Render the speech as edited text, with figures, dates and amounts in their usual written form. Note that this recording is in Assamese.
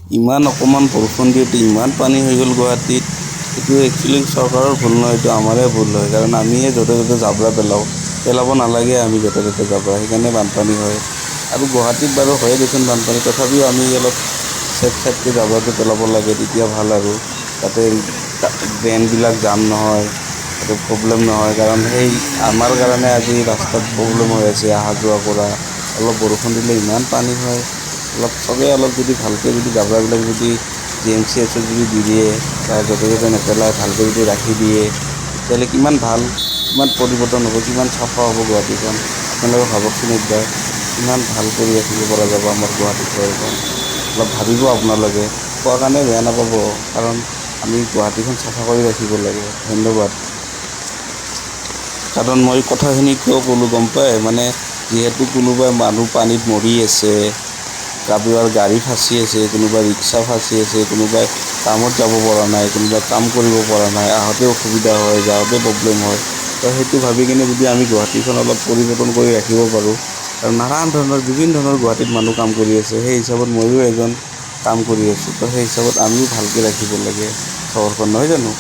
ইমান অকণমান বৰষুণ দিওঁতে ইমান পানী হৈ গ'ল গুৱাহাটীত। এইটো একচুৱেলি চৰকাৰৰ ভুল নহয়, এইটো আমাৰে ভুল হয়, কাৰণ আমিয়ে য'তে ত'তে জাবৰা পেলাব নালাগে আমি য'তে ত'তে জাবৰা, সেইকাৰণে বানপানী হয়। আৰু গুৱাহাটীত বাৰু হয়ে দেচোন বানপানী, তথাপিও আমি অলপ চেফ চাইডকৈ জাবৰাটো পেলাব লাগে, তেতিয়া ভাল আৰু যাতে ড্ৰেইনবিলাক জাম নহয়, যাতে প্ৰব্লেম নহয়। কাৰণ সেই আমাৰ কাৰণে আজি ৰাস্তাত প্ৰব্লেম হৈ আছে অহা যোৱা কৰা। অলপ বৰষুণ দিলে ইমান পানী হয়, চবেই অলপ যদি ভালকৈ যদি জাবৰাবিলাক যদি GMCH যদি দি দিয়ে বা য'তে ত'তে নেপেলাই ভালকৈ যদি ৰাখি দিয়ে, তেতিয়াহ'লে কিমান ভাল, কিমান পৰিৱৰ্তন হ'ব, কিমান চাফা হ'ব গুৱাহাটীখন। আপোনালোকে ভাবকচোন একবাৰ, কিমান ভাল কৰি ৰাখিব পৰা যাব আমাৰ গুৱাহাটী চহৰখন। অলপ ভাবিব আপোনালোকে, কোৱা কাৰণে বেয়া নাপাব, কাৰণ আমি গুৱাহাটীখন চাফা কৰি ৰাখিব লাগে। ধন্যবাদ। কাৰণ মই কথাখিনি কিয় ক'লোঁ গম পায়, মানে যিহেতু কোনোবাই মানুহ পানীত মৰি আছে, কাৰোবাৰ গাড়ী ফাঁচি আছে, কোনোবাই ৰিক্সা ফাঁচি আছে, কোনোবাই কামত যাব পৰা নাই, কোনোবাই কাম কৰিব পৰা নাই, আহোঁতে অসুবিধা হয়, যাওঁতে প্ৰব্লেম হয়। তো সেইটো ভাবি কিনে যদি আমি গুৱাহাটীখন অলপ পৰিৱৰ্তন কৰি ৰাখিব পাৰোঁ, আৰু নানান ধৰণৰ বিভিন্ন ধৰণৰ গুৱাহাটীত মানুহ কাম কৰি আছে, সেই হিচাপত ময়ো এজন কাম কৰি আছোঁ, তো সেই হিচাপত আমিও ভালকৈ ৰাখিব লাগে চহৰখন, নহয় জানো?